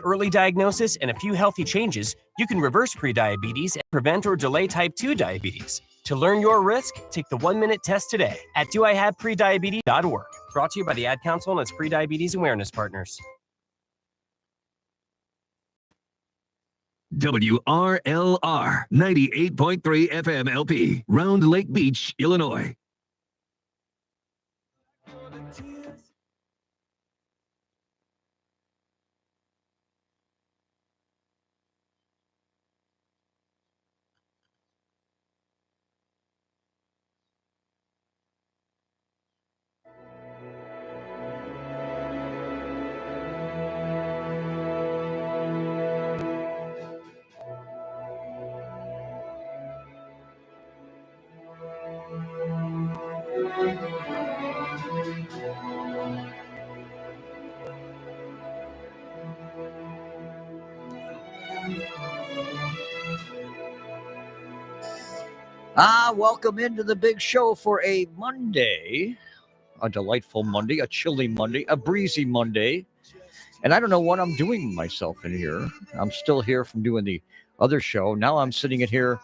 Early diagnosis and a few healthy changes, you can reverse prediabetes and prevent or delay type 2 diabetes. To learn your risk, take the 1-minute test today at doihaveprediabetes.org. Brought to you by the Ad Council and its prediabetes awareness partners. WRLR 98.3 FM LP, Round Lake Beach, Illinois. Welcome into the big show for a Monday, a delightful Monday, a chilly Monday, a breezy Monday. And I don't know what I'm doing myself in here. I'm still here from doing the other show. Now I'm sitting in here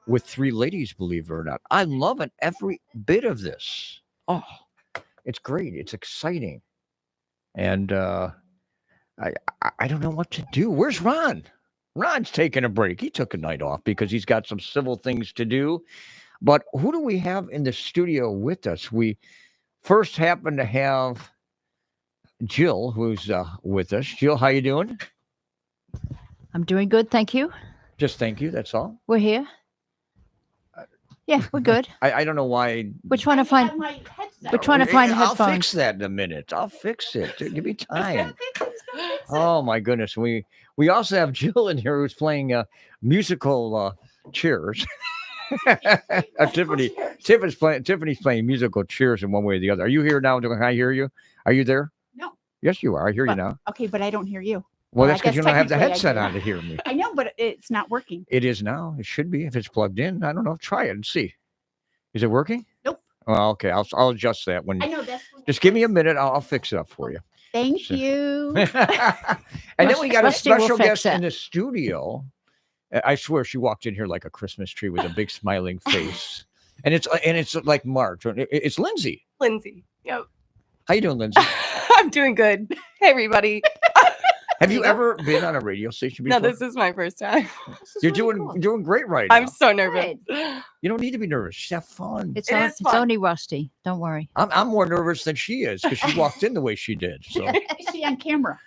with three ladies, believe it or not. I'm loving every bit of this. Oh, it's great. It's exciting. And I don't know what to do. Where's Ron? Ron's taking a break. He took a night off because he's got some civil things to do. But who do we have in the studio with us? We first happen to have Jill, who's with us. Jill, how you doing? I'm doing good, thank you. Just thank you, that's all. We're here. Yeah, we're good. I don't know why. We're trying to find headphones. I'll fix that in a minute. I'll fix it. Give me time. Oh my goodness. We also have Jill in here who's playing musical chairs. Tiffany's playing musical chairs in one way or the other. Are you here now? Can I hear you? Are you there? No. Yes, you are. I hear you now. Okay, but I don't hear you. Well, that's because you don't have the headset on to hear me. I know, but it's not working. It is now. It should be if it's plugged in. I don't know. Try it and see. Is it working? Nope. Well, okay. I'll adjust that when. I know that's. Just give me a minute. I'll fix it up for you. Thank you. And then we got a special guest it. in the studio. I swear she walked in here like a Christmas tree with a big smiling face. And it's like March. It's Lindsay. Lindsay. Yep. How you doing, Lindsay? I'm doing good. Hey, everybody. Have you ever been on a radio station before? No, this is my first time. You're doing great right now. I'm so nervous. You don't need to be nervous. Just have fun. It's fun. only Rusty. Don't worry. I'm more nervous than she is because she walked in the way she did. So, Is she on camera?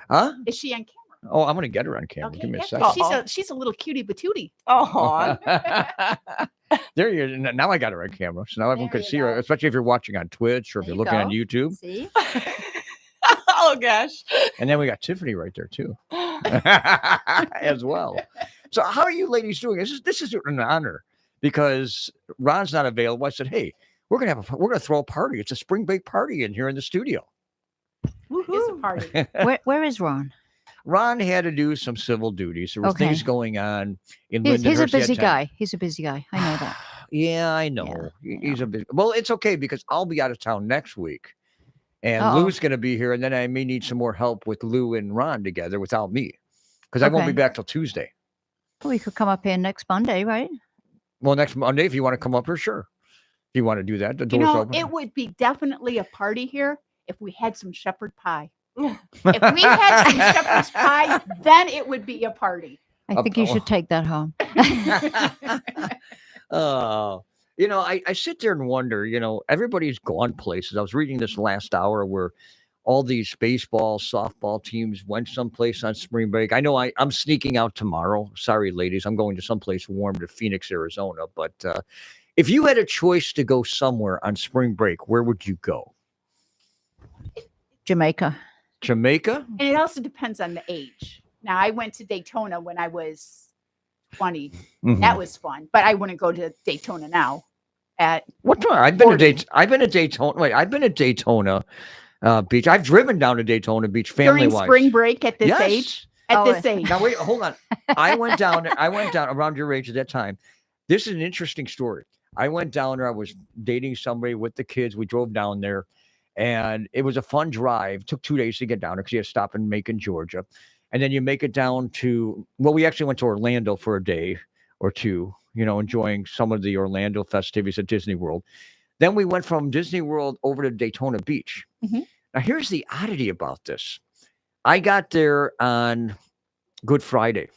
huh? Is she on camera? Oh, I'm gonna get her on camera. Okay, Give me a yeah, second. she's a little cutie patootie. Oh, There you are. Now I got her on camera, so now everyone can see her, especially if you're watching on Twitch or if There you're you looking on go. YouTube. See? oh gosh. And then we got Tiffany right there too, as well. So how are you ladies doing? This is an honor because Ron's not available. I said, hey, we're gonna throw a party. It's a spring break party in here in the studio. It's a party. Where is Ron? Ron had to do some civil duties. There were Okay. things going on in He's a Lindenhurst at busy time. guy. He's a busy guy. I know that. Yeah, I know. He's a bit. Well, it's okay because I'll be out of town next week, and Uh-oh. Lou's going to be here, and then I may need some more help with Lou and Ron together without me, because I won't be Okay. back till Tuesday. Well, we could come up here next Monday, right? Well, next Monday, if you want to come up here, sure. If you want to do that, the door's open. It would be definitely a party here if we had some shepherd pie. If we had some shepherd's pie, then it would be a party. I think you should take that home. Oh, I sit there and wonder, everybody's gone places. I was reading this last hour where all these baseball, softball teams went someplace on spring break. I know I'm sneaking out tomorrow. Sorry, ladies. I'm going to someplace warm to Phoenix, Arizona. But if you had a choice to go somewhere on spring break, where would you go? Jamaica. Jamaica? And it also depends on the age. Now, I went to Daytona when I was 20. Mhm. That was fun, but I wouldn't go to Daytona now. What time? I've been 40. to Daytona. Wait, I've been to Daytona Beach. I've driven down to Daytona Beach family During wise. spring break at this age. At this age. Now wait, hold on. I went down around your age at that time. This is an interesting story. I went down there. I was dating somebody with the kids. We drove down there, And it was a fun drive. Took 2 days to get down there because you had to stop in Macon, Georgia. And then you make it down to, well, we actually went to Orlando for a day or two, enjoying some of the Orlando festivities at Disney World. Then we went from Disney World over to Daytona Beach. Mhm. Now, here's the oddity about this. I got there on Good Friday,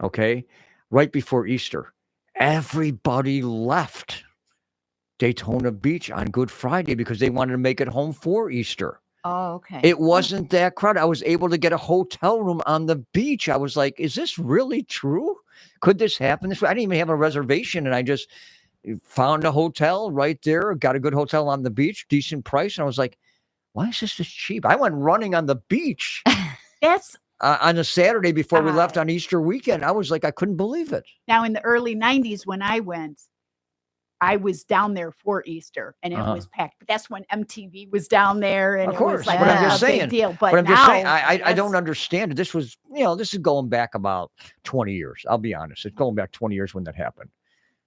okay, right before Easter. Everybody left Daytona Beach on Good Friday because they wanted to make it home for Easter. Oh, okay. It wasn't that crowded. I was able to get a hotel room on the beach. I was like, is this really true? Could this happen this way? I didn't even have a reservation, and I just found a hotel right there, got a good hotel on the beach, decent price. And I was like, why is this cheap? I went running on the beach That's on a Saturday before we left on Easter weekend. I was like, I couldn't believe it. now in the early 90s when I went, I was down there for Easter and it was packed. But that's when MTV was down there and Of it course, was like but I'm a just big saying- deal. But I'm now, just saying, I don't that's- understand it. This was, this is going back about 20 years. I'll be honest. It's going back 20 years when that happened.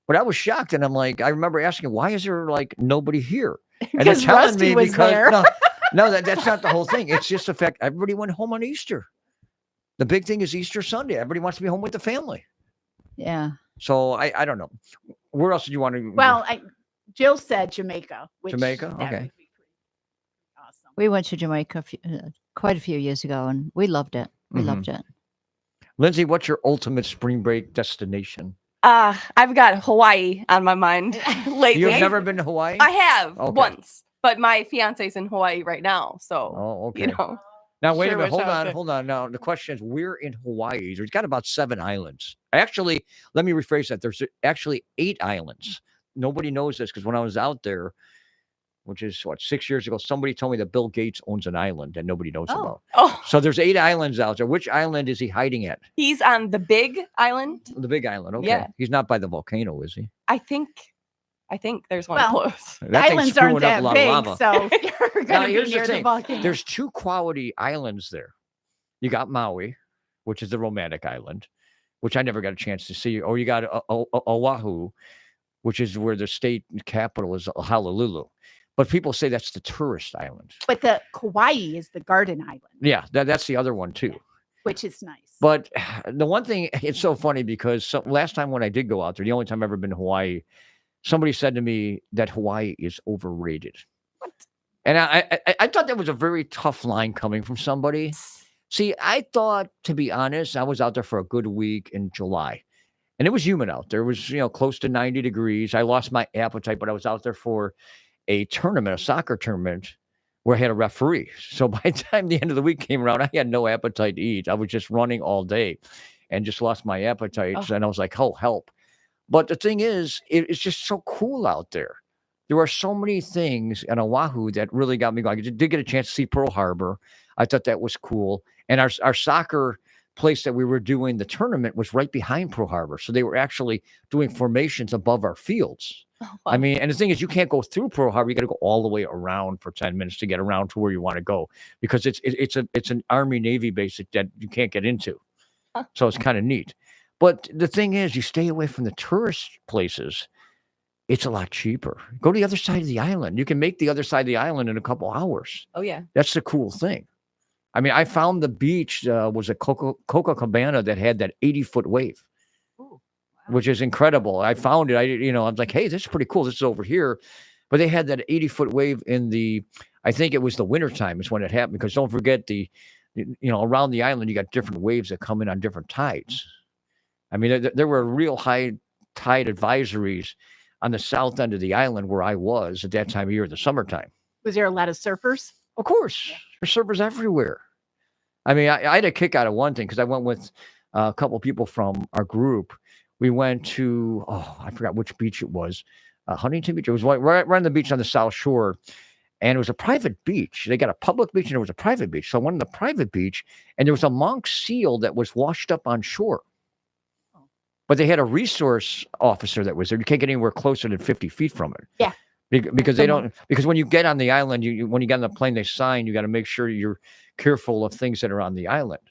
But I was shocked. And I'm like, I remember asking, why is there like nobody here? And they're Because telling Rusty me was because, there. no, that's not the whole thing. It's just the fact everybody went home on Easter. The big thing is Easter Sunday. Everybody wants to be home with the family. Yeah. So I don't know. Where else did you want to? Well, Jill said Jamaica. Which Jamaica? that Okay. would be pretty awesome. We went to Jamaica quite a few years ago, and we loved it. We Mhm. loved it. Lindsay, what's your ultimate spring break destination? I've got Hawaii on my mind lately. You've never been to Hawaii? I have Okay. once, but my fiance's in Hawaii right now, so Oh, okay. you know. Now, wait Sure a minute. wish I was there. Hold on. Now, the question is, we're in Hawaii. There's got about 7 islands. Actually, let me rephrase that. There's actually 8 islands. Nobody knows this because when I was out there, which is 6 years ago, somebody told me that Bill Gates owns an island that nobody knows Oh. about. Oh, So there's 8 islands out there. Which island is he hiding at? he's on the Big Island. The Big Island. Okay. Yeah. He's not by the volcano, is he? I think there's one Well, close. The That thing's islands aren't spewing up a that lot big, of lava. so you're Now, going to be here's the near the thing. volcano. There's 2 quality islands there. You got Maui, which is the romantic island, which I never got a chance to see. Or you got Oahu, which is where the state capital is Honolulu. But people say that's the tourist island. But the Kauai is the garden island, Yeah, that's the other one too. which is nice. But the one thing, it's so funny because last time when I did go out there, the only time I've ever been to Hawaii, somebody said to me that Hawaii is overrated. What? And I thought that was a very tough line coming from somebody. See, I thought, to be honest, I was out there for a good week in July. And it was humid out there. It was, close to 90 degrees. I lost my appetite, but I was out there for a tournament, a soccer tournament, where I had a referee. So by the time the end of the week came around, I had no appetite to eat. I was just running all day and just lost my appetite. Oh. And I was like, oh, help. But the thing is, it's just so cool out there. There are so many things in Oahu that really got me going. I did get a chance to see Pearl Harbor. I thought that was cool. And our soccer place that we were doing the tournament was right behind Pearl Harbor. So they were actually doing formations above our fields. Oh, I mean, and the thing is, you can't go through Pearl Harbor. You got to go all the way around for 10 minutes to get around to where you want to go because it's an Army Navy base that you can't get into. Huh. So it's kind of neat. But the thing is, you stay away from the tourist places. It's a lot cheaper. Go to the other side of the island. You can make the other side of the island in a couple hours. oh yeah. That's the cool thing. I mean, I found the beach was a Coca Cabana that had that 80-foot wave, which is incredible. I found it. I was like, hey, this is pretty cool. This is over here. But they had that 80-foot wave I think it was the wintertime is when it happened. Because don't forget around the island, you got different waves that come in on different tides. I mean, there were real high tide advisories on the south end of the island where I was at that time of year, the summertime. Was there a lot of surfers? Of course, there's surfers everywhere. I mean, I had a kick out of one thing because I went with a couple of people from our group. We went to, I forgot which beach it was, Huntington Beach. It was right on the beach on the South Shore, and it was a private beach. They got a public beach and there was a private beach. So I went on the private beach, and there was a monk seal that was washed up on shore. But they had a resource officer that was there. You can't get anywhere closer than 50 feet from it. Yeah. Because because when you get on the island, when you get on the plane, they sign, you got to make sure you're careful of things that are on the island.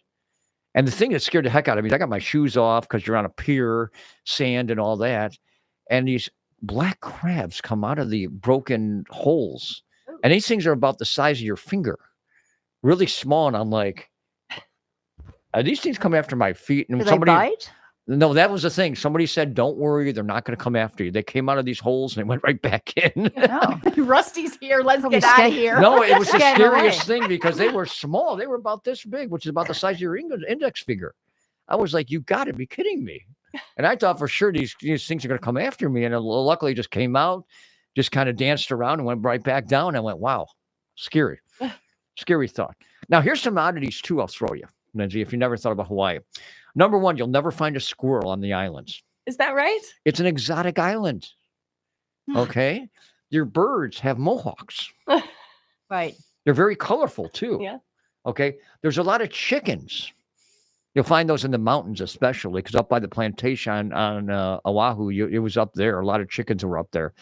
And the thing that scared the heck out of me is I got my shoes off because you're on a pier, sand and all that. And these black crabs come out of the broken holes And these things are about the size of your finger, really small. And I'm like, are these things come after my feet? And Do they somebody, bite? no, that was the thing. Somebody said, don't worry, they're not going to come after you. They came out of these holes and they went right back in. Oh, Rusty's here. Let's Probably get out of scared. here. No, it was the Scared scariest away. thing because they were small. They were about this big, which is about the size of your index finger. I was like, you got to be kidding me. And I thought for sure these things are going to come after me. And luckily just came out, just kind of danced around and went right back down. I went, wow, scary. Scary thought. Now, here's some oddities too I'll throw you, Lindsay, if you never thought about Hawaii. Number one, you'll never find a squirrel on the islands. Is that right? It's an exotic island. Okay? Your birds have mohawks. right. They're very colorful too. Yeah. Okay? There's a lot of chickens. You'll find those in the mountains, especially because up by the plantation on Oahu, it was up there. A lot of chickens were up there.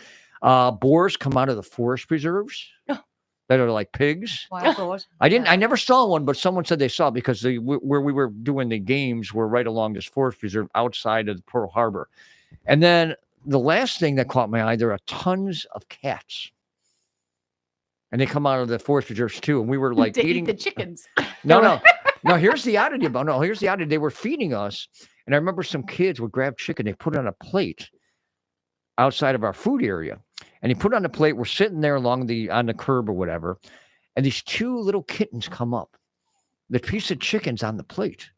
Boars come out of the forest preserves that are like pigs. Wild boars. I never saw one, but someone said they saw it because where we were doing the games were right along this forest preserve outside of Pearl Harbor. And then the last thing that caught my eye, there are tons of cats. And they come out of the forest preserves too. And we were like to eating eat the chickens. No. Here's the oddity about here's the oddity. They were feeding us, and I remember some kids would grab chicken, they put it on a plate outside of our food area, and they put it on the plate. We're sitting there on the curb or whatever, and these two little kittens come up. The piece of chicken's on the plate.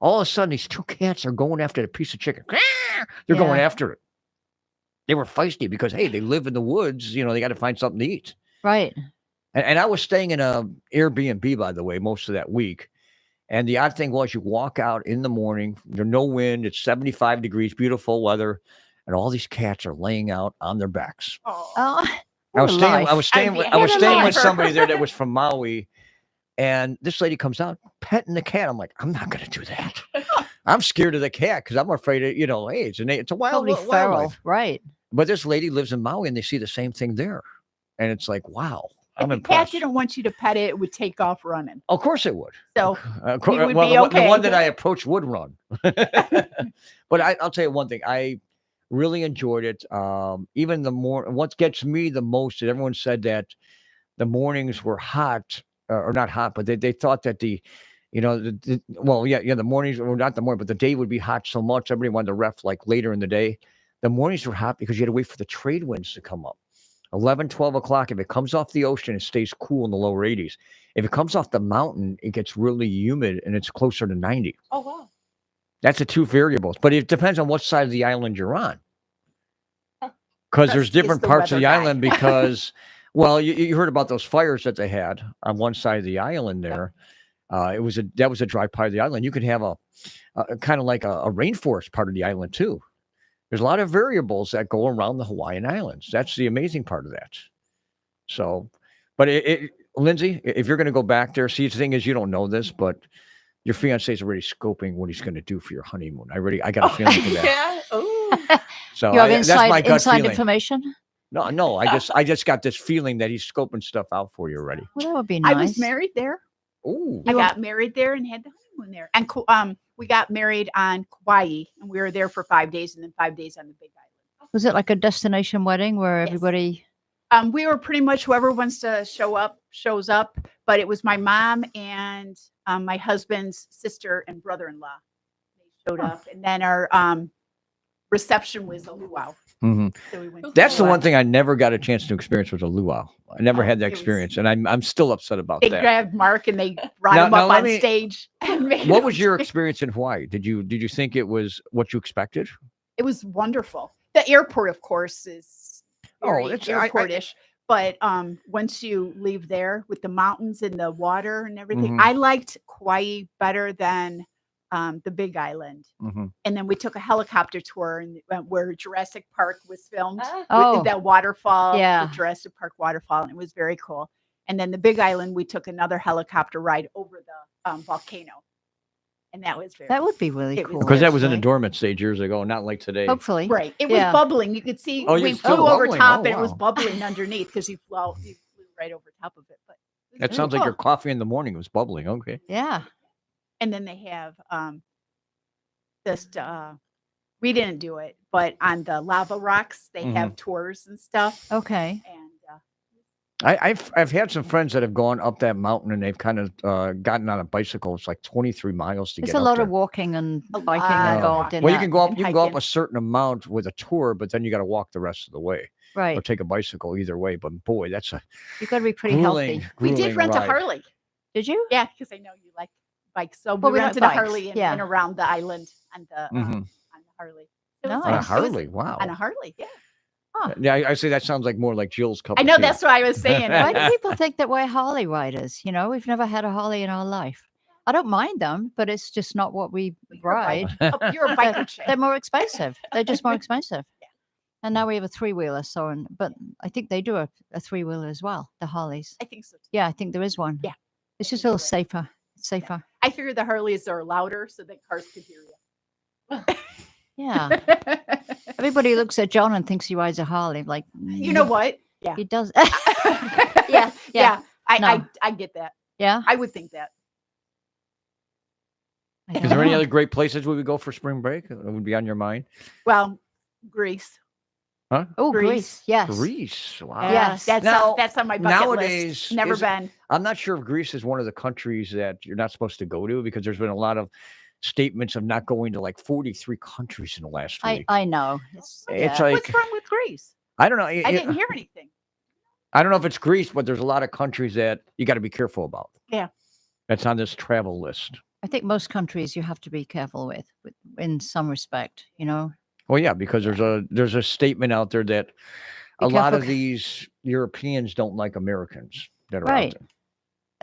All of a sudden, these two cats are going after the piece of chicken. They're going after it. They were feisty because hey, they live in the woods. You know, they got to find something to eat. Right. And I was staying in a Airbnb, by the way, most of that week. And the odd thing was you walk out in the morning, there's no wind, it's 75 degrees, beautiful weather, and all these cats are laying out on their backs. Oh. I was staying I'd with be somebody there that was from Maui, and this lady comes out petting the cat. I'm like, I'm not going to do that. I'm scared of the cat because I'm afraid of, hey, it's a Probably wildlife. feral. Right. But this lady lives in Maui, and they see the same thing there. And it's like, wow. I'm If the cat impressed. didn't want you to pet it, it would take off running. Of course it would. So You would be the okay. one that I approached would run. But I'll tell you one thing. I really enjoyed it. Even what gets me the most is everyone said that the mornings were hot, or not hot, but they thought that the mornings were not the morning, but the day would be hot so much. Everybody wanted to ref like later in the day. The mornings were hot because you had to wait for the trade winds to come up. 11, 12 o'clock. If it comes off the ocean, it stays cool in the lower 80s. If it comes off the mountain, it gets really humid and it's closer to 90. Oh, wow. That's the two variables. But it depends on what side of the island you're on. Because there's different the parts of weather the guy. island because, well, you heard about those fires that they had on one side of the island there. That was a dry part of the island. You could have a kind of like a rainforest part of the island too. There's a lot of variables that go around the Hawaiian Islands. That's the amazing part of that. So, but Lindsay, if you're going to go back there, see, the thing is, you don't know this, but your fiance is already scoping what he's going to do for your honeymoon. I got a feeling for that. Yeah. Ooh. So You have that's my gut inside feeling. information? No, I just got this feeling that he's scoping stuff out for you already. Well, that would be nice. I was married there. Ooh. I got married there and had the honeymoon there. And we got married on Kauai, and we were there for 5 days, and then 5 days on the Big Island. Was it like a destination wedding where Yes. everybody? We were pretty much whoever wants to shows up, but it was my mom and my husband's sister and brother-in-law. They showed up, and then our reception was a luau. Mm-hmm. So we went to That's the luau. one thing I never got a chance to experience was a luau. I never had that it was- experience, and I'm still upset about They that. grabbed Mark and they brought Now- him now up let on me- stage. And made What him was your sing. experience in Hawaii? Did you think it was what you expected? It was wonderful. The airport, of course, is very it's- airportish. But once you leave there with the mountains and the water and everything, Mhm. I liked Kauai better than the Big Island. Mhm. And then we took a helicopter tour and where Jurassic Park was filmed. Ah. Oh, With that waterfall, yeah. the Jurassic Park waterfall, and it was very cool. And then the Big Island, we took another helicopter ride over the volcano, and that was very that would be really It was cool. Because that was in a actually. dormant stage years ago, not like today. Hopefully. right. It was Yeah. bubbling. You could see Oh, you we still flew over bubbling? top, Oh, and it was wow. bubbling underneath because you flew right over top of it. But it was That very sounds like cool. your coffee in the morning was bubbling. Okay. Yeah. And then they have just we didn't do it, but on the lava rocks they Mm-hmm. have tours and stuff. Okay. And I've had some friends that have gone up that mountain and they've kind of gotten on a bicycle. It's like 23 miles to There's get a up lot there. of walking and A biking lot of involved in Well, that. you can and go up hiking. a certain amount with a tour, but then you got to walk the rest of the way or Right. take a bicycle either way. But boy, that's a You've got to be pretty grueling, healthy. We did grueling rent a ride. Harley. Did you? Yeah, because I know you like bikes. So Well, we we like rented a bikes, Harley and yeah. went around the island on the Mhm. Harley. It was Nice. On a It was Harley, wow. on a Harley, yeah. Yeah, I say that sounds like more like Jill's cup. I of know tea. that's what I was saying. Why do people think that we're Harley riders? We've never had a Harley in our life. I don't mind them, but it's just not what we You're a bike- ride. oh, you're a They're, biker chick. they're more expensive. They're just more expensive. Yeah. And now we have a three-wheeler. But I think they do a three-wheeler as well, the Harleys. I think so too. Yeah, I think there is one. Yeah. It's just a little safer. It's safer. I figured the Harleys are louder so that cars could hear Yeah. you. Everybody looks at John and thinks he rides a Harley. Like, You know what? Yeah. he does. yeah. yeah. I get that. Yeah. I would think that. I Is don't there any know. other great places we would go for spring break that would be on your mind? Well, Greece. Oh, Greece. Greece. Yes. Greece. Wow. Yeah, Yes. that's on my bucket Nowadays, list. Never is- been. I'm not sure if Greece is one of the countries that you're not supposed to go to because there's been a lot of statements of not going to like 43 countries in the last week. I know. It's yeah. like What's wrong with Greece? I don't know. I didn't hear anything. I don't know if it's Greece, but there's a lot of countries that you got to be careful about. Yeah. That's on this travel list. I think most countries you have to be careful with in some respect, Well, yeah, because there's a statement out there that Be a lot careful. of these Europeans don't like Americans that are Right. out there.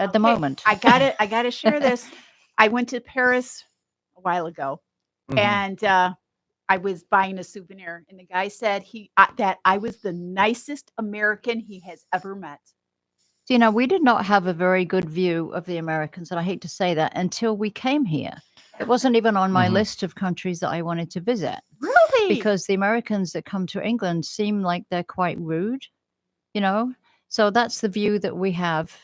At the Okay, moment. I gotta share this. I went to Paris a while ago, Mhm. and I was buying a souvenir, and the guy said that I was the nicest American he has ever met. We did not have a very good view of the Americans, and I hate to say that, until we came here. It wasn't even on my Mhm. list of countries that I wanted to visit Really? because the Americans that come to England seem like they're quite rude, So that's the view that we have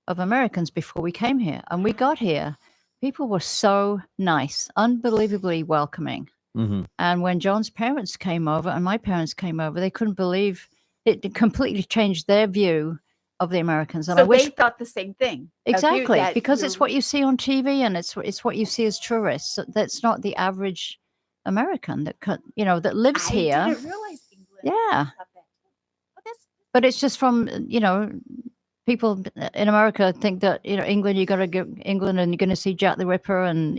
of Americans before we came here. And we got here, people were so nice, unbelievably welcoming. Mhm. And when John's parents came over and my parents came over, they couldn't believe it completely changed their view of the Americans. And so I wish they thought the same thing. of you, exactly that because it's you're- what you see on TV and it's what you see as tourists. That's not the average American that lives I here. didn't realize England. Yeah. thought that. Oh, that's But it's just from people in America think that England, you got to go England and you're going to see Jack the Ripper and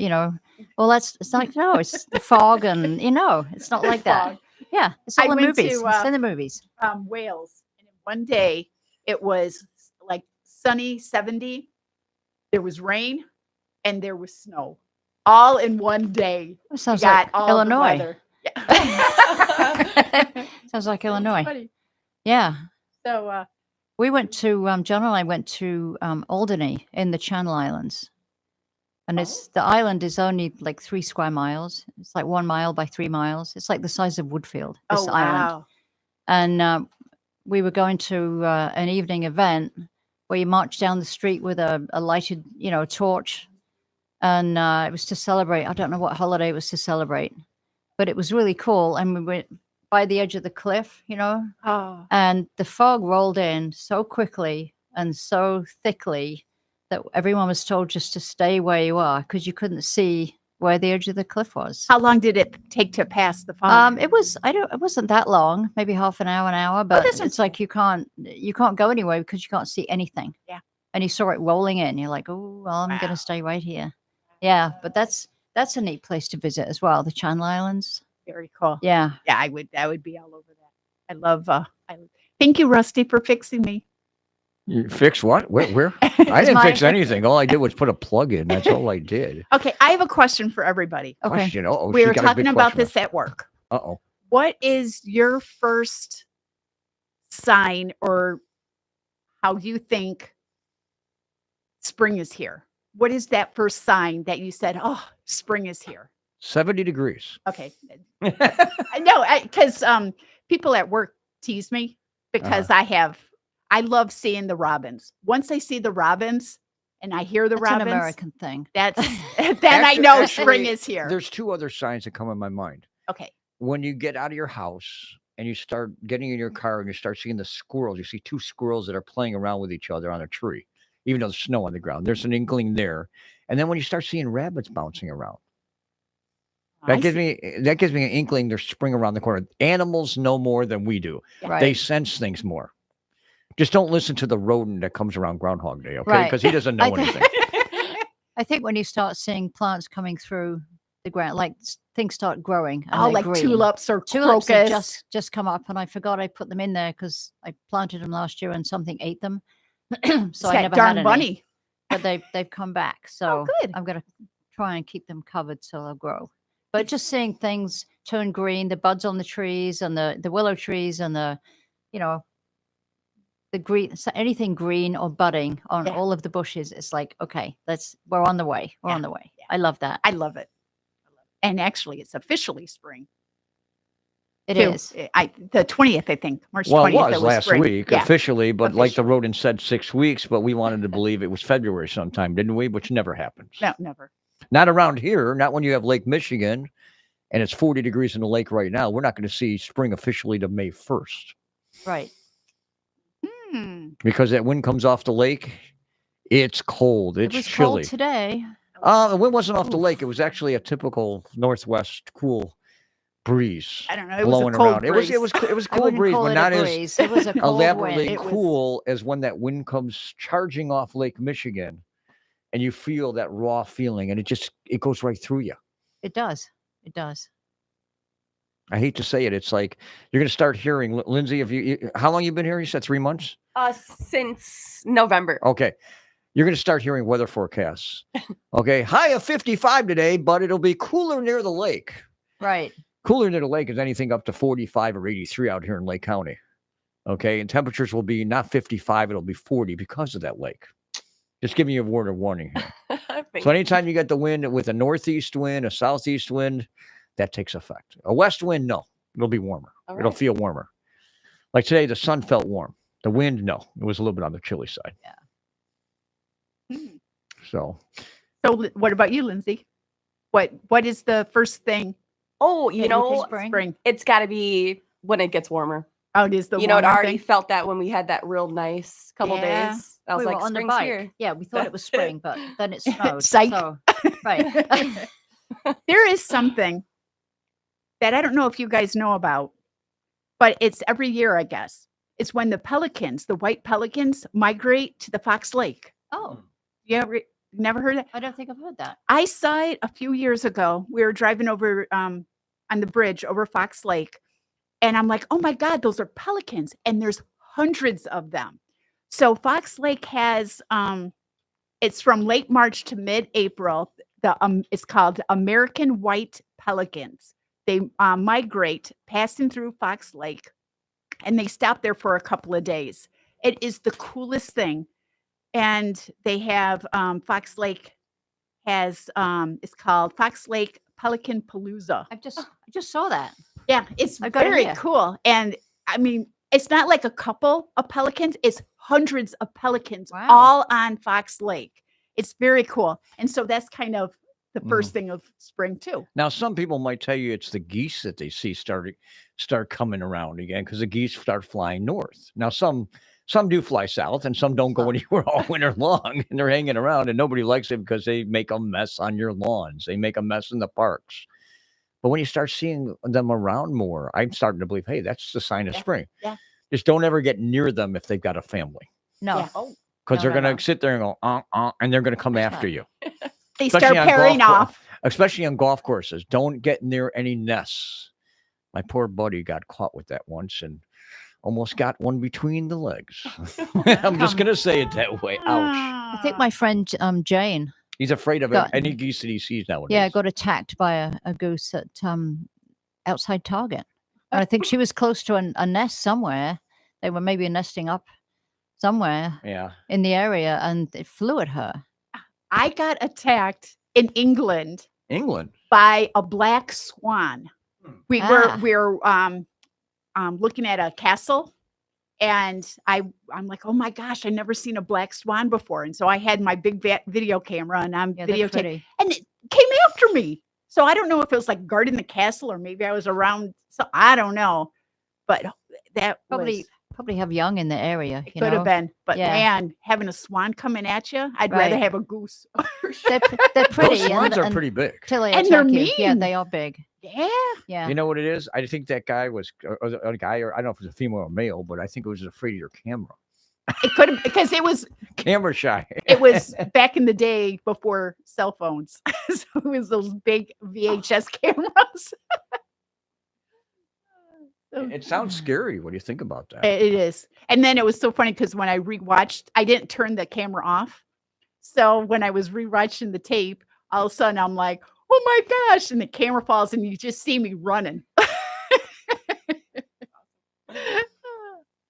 well it's like no, it's the fog and it's not like that. fog. Yeah, it's I all in went movies. to, It's in the movies. Wales, and in one day it was like sunny 70. There was rain and there was snow, all in one day. It sounds You got like all the Illinois. weather. Yeah. Sounds like Illinois. Funny. Yeah. So We went to John and I went to Alderney in the Channel Islands, and the island is only like 3 square miles. It's like 1 mile by 3 miles. It's like the size of Woodfield. This oh island, wow. and we were going to an evening event where you march down the street with a lighted torch, and it was to celebrate. I don't know what holiday it was to celebrate, but it was really cool. And we went by the edge of the cliff, Oh, and the fog rolled in so quickly and so thickly that everyone was told just to stay where you are because you couldn't see where the edge of the cliff was. how long did it take to pass the fog? It wasn't that long, maybe half an hour, but that's it's like you can't go anywhere because you can't see anything. Yeah. And you saw it rolling in. You're like, oh, well, I'm Wow. gonna stay right here. Yeah, but that's a neat place to visit as well, the Channel Islands. Very cool. Yeah. Yeah, I would be all over that. I love. Thank you, Rusty, for fixing me. You fix what? Where? I didn't fix anything. All I did was put a plug in. That's all I did. Okay, I have a question for everybody. Okay. Question. Oh, We were talking about this at work. Uh-oh. What is your first sign or how you think spring is here? What is that first sign that you said, oh, spring is here? 70 degrees. Okay. No, because people at work tease me because I love seeing the robins. Once I see the robins and I hear the That's robins, an American thing. then I know spring Actually, is here. There's 2 other signs that come in my mind. Okay. When you get out of your house and you start getting in your car and you start seeing the squirrels. You see 2 squirrels that are playing around with each other on a tree, even though there's snow on the ground. There's an inkling there. And then when you start seeing rabbits bouncing around, I that gives see. me an inkling there's spring around the corner. Animals know more than we do. Right. They sense things more. Just don't listen to the rodent that comes around Groundhog Day, okay? Right. Because he doesn't know I thi- anything. I think when you start seeing plants coming through the ground, like things start growing. And Oh, they're like green. tulips or Tulips have crocus. just come up, and I forgot I put them in there because I planted them last year and something ate them. It's So I that never darn had any. bunny. But they've come back. So good. I'm gonna try and keep them covered so they'll grow. But just seeing things turn green, the buds on the trees and the willow trees and the, you know, the green, so anything green or budding on Yeah. all of the bushes, it's like, okay, we're on the way. We're Yeah. on the way. Yeah. I love that. I love it. And actually, it's officially spring. It too. is. The 20th, I think. March 20th. Well, it was last spring. week Yeah. officially, but like the Officially. rodent said, 6 weeks, but we wanted to believe it was February sometime, didn't we? Which never happens. No, never. Not around here, not when you have Lake Michigan and it's 40 degrees in the lake right now. We're not going to see spring officially to May 1st Right. because that wind comes off the lake. It's cold. It's It was chilly. cold today. The wind wasn't off the Oof. lake. It was actually a typical northwest cool breeze I don't know. It was a blowing cold around. breeze. It was I cool wouldn't breeze, call but it not a as breeze. It was a cold elaborately wind. It was- cool as when that wind comes charging off Lake Michigan and you feel that raw feeling and it goes right through you. It does. It does. I hate to say it. It's like you're going to start hearing, Lindsay, how long you been here? You said 3 months? Since November. Okay. You're going to start hearing weather forecasts. Okay. High of 55 today, but it'll be cooler near the lake. Right. Cooler near the lake is anything up to 45 or 83 out here in Lake County. Okay. And temperatures will be not 55, it'll be 40 because of that lake. Just giving you a word of warning here. So anytime you get the wind with a northeast wind, a southeast wind, that takes effect. A west wind, no. It'll be warmer. All It'll right. feel warmer. Like today, the sun felt warm. The wind, no. It was a little bit on the chilly side. So What about you, Lindsay? What is the first thing? Oh, that you think know, spring. it's got to be when it gets warmer. Oh, it is the You know, it warmer already thing? felt that when we had that real nice couple Yeah. days. I was We like, were on the spring's bike. here. Yeah, we thought it was That's it. spring, but then it snowed. Psych. So, right. There is something that I don't know if you guys know about, but it's every year, I guess. It's when the pelicans, the white pelicans, migrate to the Fox Lake. Oh, You never heard that? I don't think I've heard that. I saw it a few years ago. We were driving over on the bridge over Fox Lake, and I'm like, oh my God, those are pelicans. And there's hundreds of them. So Fox Lake has, it's from late March to mid-April. It's called American White Pelicans. They migrate, passing through Fox Lake, and they stop there for a couple of days. It is the coolest thing. And they have Fox Lake has it's called Fox Lake Pelican Palooza. I just saw that. Yeah, it's I've got it very here. cool. And I mean, it's not like a couple of pelicans, it's hundreds of pelicans Wow. all on Fox Lake. It's very cool. And so that's kind of the first thing of spring too. now some people might tell you it's the geese that they see start coming around again because the geese start flying north. Now some do fly south and some don't go anywhere all winter long and they're hanging around and nobody likes it because they make a mess on your lawns. They make a mess in the parks. But when you start seeing them around more, I'm starting to believe, hey, that's the sign of Yeah, spring. yeah. Just don't ever get near them if they've got a family No. Yeah. because No, they're no, going to no. sit there and go, and they're going to come course after not. you. They Especially start on pairing golf off. Especially on golf courses. Don't get near any nests. My poor buddy got caught with that once and almost got one between the legs. I'm just going to say it that way. Ouch. I think my friend Jane, He's afraid of Got- any geese that he sees nowadays. yeah, got attacked by a goose at outside Target. And I think she was close to a nest somewhere. They were maybe nesting up somewhere Yeah. in the area, and it flew at her. I got attacked in England England. by a black swan. We Ah. were looking at a castle, and I'm like, oh my gosh, I never seen a black swan before. And so I had my big video camera, and I'm Yeah, they're videotaping, pretty. and it came after me. So I don't know if it was like guarding the castle or maybe I was around. So I don't know, but that Probably have young in the area. it You could know, have been. But Yeah. man, having a swan coming at you, I'd rather Right. have a goose. they're pretty. Those swans and, are pretty big. Till they And they're attack you. Yeah, mean. they are big. Yeah. Yeah. You know what it is? I think that guy was a guy, or I don't know if it was a female or male, but I think it was afraid of your camera. It could have, because it was Camera shy. back in the day before cell phones. So it was those big VHS cameras. It sounds scary when you think about that. It is. And then it was so funny because when I rewatched, I didn't turn the camera off. So when I was rewatching the tape, all of a sudden I'm like, oh my gosh. And the camera falls and you just see me running.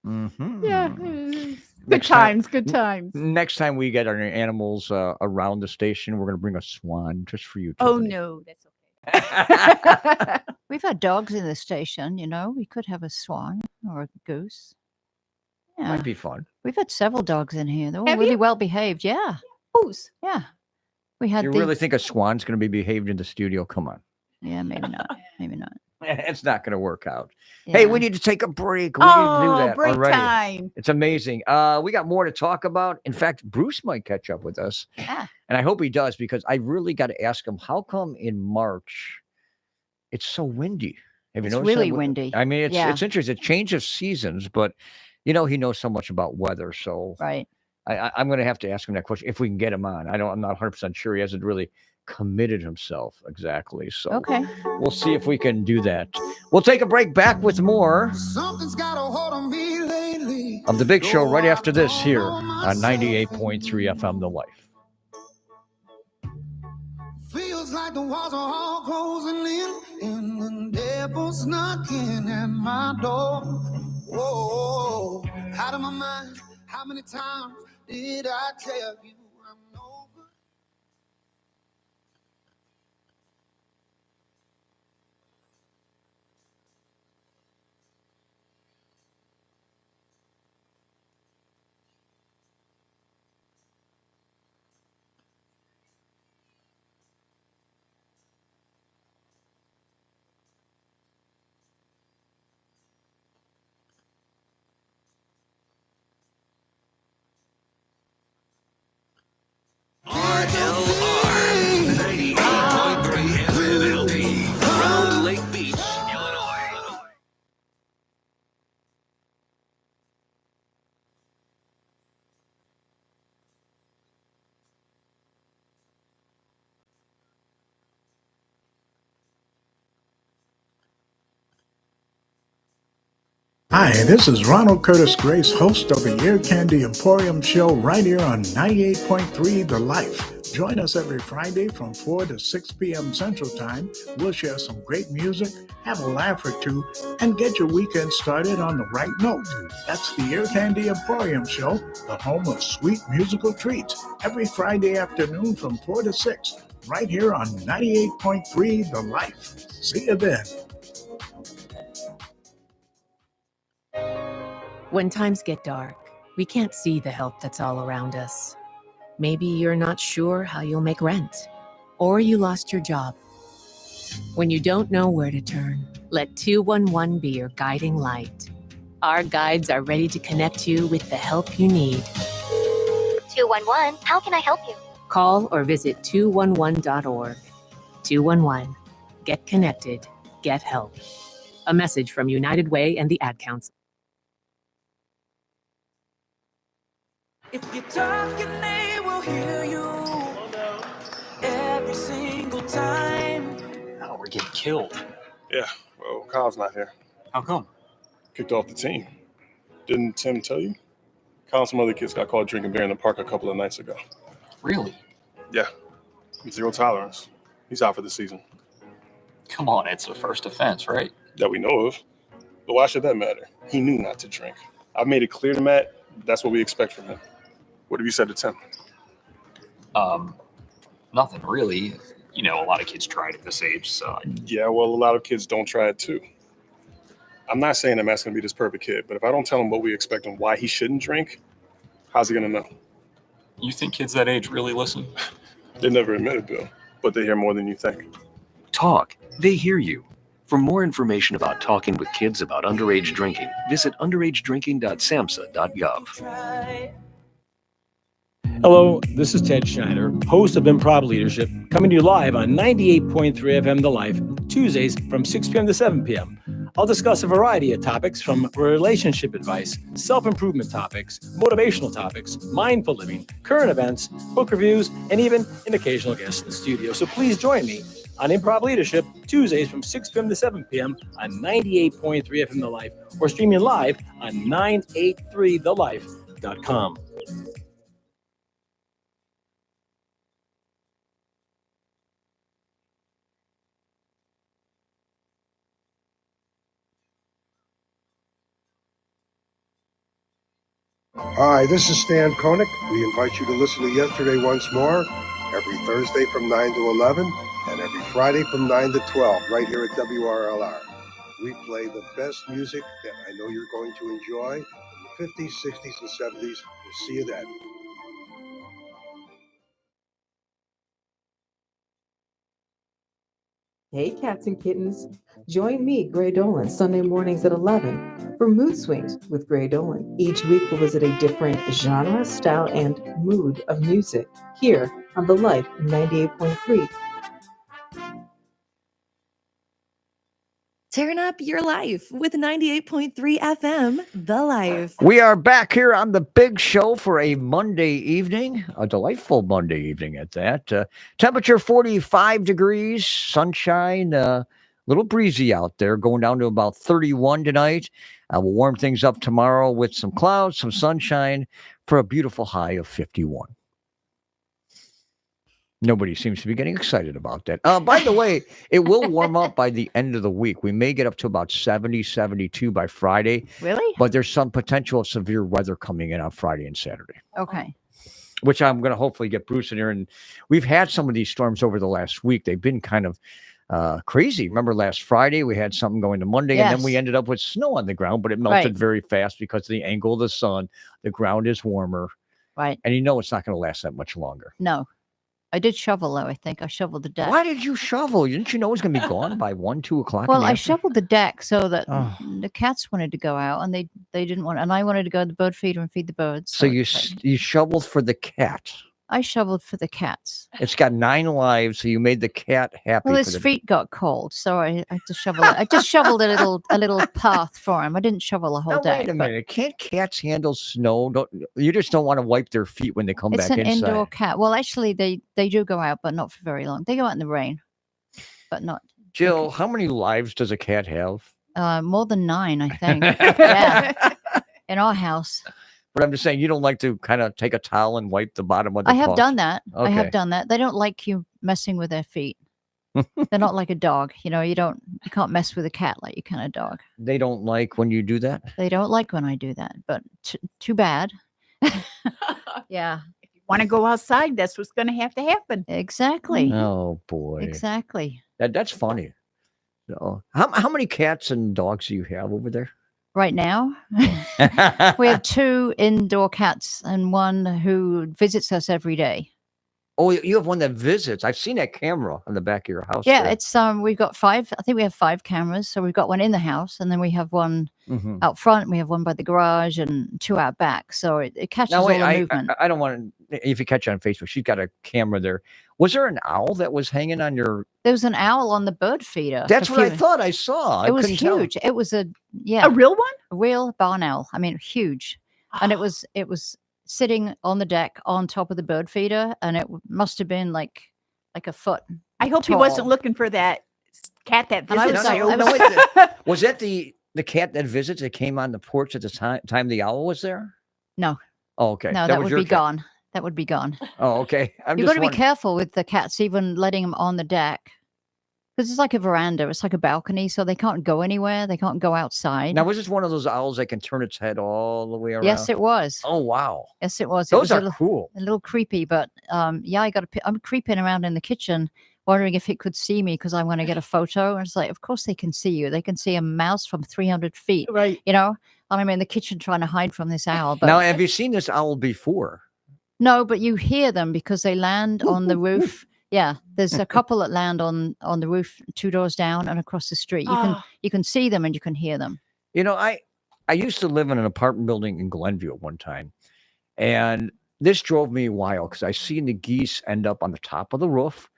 Mhm. Yeah. It is. Good Next time- times. Good times. Next time we get our animals around the station, we're going to bring a swan just for you. Oh Tiffany. no, that's okay. We've had dogs in the station. You know, we could have a swan or a goose. Yeah, Might be fun. we've had several dogs in here. They're all Have really you? well behaved. Yeah, Who's? yeah. We had You the. really think a swan's going to be behaved in the studio? Come on. Yeah, maybe not. Maybe not. It's not going to work out. Hey, we Yeah. need to take a break. We need to do that break already. time. It's amazing. We got more to talk about. In fact, Bruce might catch up with us. Ah. And I hope he does, because I really got to ask him, how come in March it's so windy? Have you It's noticed really that? windy. I mean, it's Yeah. interesting. It's a change of seasons, but he knows so much about weather. So Right. I'm going to have to ask him that question if we can get him on. I'm not 100% sure. He hasn't really committed himself exactly. So Okay. we'll see if we can do that. We'll take a break. Back with more Something's got a hold on me lately. of The Big Show right after this here on 98.3 FM The Life. Feels like the walls are all closing in, and the devil's knocking at my door. Whoa, out of my mind. How many times did I tell you I'm no good? RLR 98.3 FMLP. Round Lake Beach, Illinois. Hi, this is Ronald Curtis Grace, host of the Ear Candy Emporium show right here on 98.3 The Life. Join us every Friday from 4 to 6 p.m. Central Time. We'll share some great music, have a laugh or two, and get your weekend started on the right note. That's the Ear Candy Emporium show, the home of sweet musical treats, every Friday afternoon from 4 to 6, right here on 98.3 The Life. See you then. When times get dark, we can't see the help that's all around us. Maybe you're not sure how you'll make rent, or you lost your job. When you don't know where to turn, let 211 be your guiding light. Our guides are ready to connect you with the help you need. 211, how can I help you? Call or visit 211.org. 211. Get connected. Get help. A message from United Way and the Ad Council. If you're talking, they will hear you every single time. Oh, we're getting killed. Yeah, well, Kyle's not here. How come? Kicked off the team. Didn't Tim tell you? Kyle and some other kids got caught drinking beer in the park a couple of nights ago. Really? Yeah. 0 tolerance. He's out for the season. Come on, it's a first offense, right? That we know of. But why should that matter? He knew not to drink. I've made it clear to Matt that's what we expect from him. What have you said to Tim? Nothing really. You know, a lot of kids try it at this age, so. Yeah, well, a lot of kids don't try it too. I'm not saying that Matt's going to be this perfect kid, but if I don't tell him what we expect and why he shouldn't drink, how's he going to know? You think kids that age really listen? They never admit it, Bill, but they hear more than you think. Talk. They hear you. For more information about talking with kids about underage drinking, visit underagedrinking.samhsa.gov. Hello, this is Ted Schneider, host of Improv Leadership, coming to you live on 98.3 FM The Life, Tuesdays from 6 p.m. to 7 p.m. I'll discuss a variety of topics from relationship advice, self-improvement topics, motivational topics, mindful living, current events, book reviews, and even an occasional guest in the studio. So please join me on Improv Leadership, Tuesdays from 6 p.m. to 7 p.m. on 98.3 FM The Life, or streaming live on 983thelife.com. Hi, this is Stan Koenig. We invite you to listen to Yesterday Once More every Thursday from 9 to 11 and every Friday from 9 to 12 right here at WRLR. We play the best music that I know you're going to enjoy in the 50s, 60s, and 70s. We'll see you then. Hey, cats and kittens. Join me, Gray Dolan, Sunday mornings at 11 for Mood Swings with Gray Dolan. Each week we'll visit a different genre, style, and mood of music here on The Life 98.3. Turn up your life with 98.3 FM, The Life. We are back here on the big show for a Monday evening, a delightful Monday evening at that. Temperature 45 degrees, sunshine, a little breezy out there, going down to about 31 tonight. We'll warm things up tomorrow with some clouds, some sunshine for a beautiful high of 51. Nobody seems to be getting excited about that. By the way, it will warm up by the end of the week. We may get up to about 70, 72 by Friday. Really? But there's some potential of severe weather coming in on Friday and Saturday. Okay. Which I'm going to hopefully get Bruce in here. And we've had some of these storms over the last week. They've been kind of crazy. Remember last Friday, we had something going to Monday, and then we ended up with snow on the ground, but it melted very fast because of the angle of the sun. The ground is warmer. Right. And you know it's not going to last that much longer. No. I did shovel, though. I think I shoveled the deck. Why did you shovel? Didn't you know it was going to be gone by 1, 2 o'clock? Well, I shoveled the deck so that the cats wanted to go out, and they didn't want, and I wanted to go to the bird feeder and feed the birds. So you shoveled for the cat. I shoveled for the cats. It's got 9 lives, so you made the cat happy. Well, his feet got cold, so I had to shovel it. I just shoveled a little path for him. I didn't shovel a whole deck. Wait a minute. Can't cats handle snow? You just don't want to wipe their feet when they come back inside. It's an indoor cat. Well, actually, they do go out, but not for very long. They go out in the rain, but not. Jill, how many lives does a cat have? More than 9, I think. Yeah, in our house. But I'm just saying, you don't like to kind of take a towel and wipe the bottom of the I have paws? done that. I Okay. have done that. They don't like you messing with their feet. They're not like a dog. You can't mess with a cat like you can a dog. They don't like when you do that? They don't like when I do that, but too bad. Yeah. If you want to go outside, that's what's going to happen. Exactly. Oh, boy. Exactly. That's funny. So, how many cats and dogs do you have over there? Right now, we have 2 indoor cats and 1 who visits us every day. Oh, you have one that visits. I've seen that camera on the back of your house. Yeah, there. it's we've got 5. I think we have 5 cameras. So we've got one in the house, and then we have one Mhm. out front. We have one by the garage, and 2 out back. So it catches all the movement. I don't want to. If you catch it on Facebook, she's got a camera there. Was there an owl that was hanging on your? There was an owl on the bird feeder. That's what I thought I saw. It was couldn't tell. huge. It was a real one, a real barn owl. I mean, huge, and it was sitting on the deck on top of the bird feeder, and it must have been like a foot. I hope he wasn't looking for that cat that And I visits was- you. I was- Was that the cat that visits that came on the porch at the time the owl was there? No. Oh, okay. No, that was would your be cat. gone. That would be gone. Oh, okay. You've got to be careful with the cats, even letting them on the deck. Because it's like a veranda. It's like a balcony, so they can't go anywhere. They can't go outside. Now, was this one of those owls that can turn its head all the way around? Yes, it was. Oh, wow. Yes, it was. Those it was are a little, cool. A little creepy, but yeah, I'm creeping around in the kitchen, wondering if it could see me because I want to get a photo. And it's like, of course they can see you. They can see a mouse from 300 feet. Right. And I'm in the kitchen trying to hide from this owl. But Now, have you seen this owl before? no, but you hear them because they land on the roof. Yeah, there's a couple that land on the roof 2 doors down and across the street. You can see them and you can hear them. You know, I used to live in an apartment building in Glenview at one time, and this drove me wild because I seen the geese end up on the top of the roof.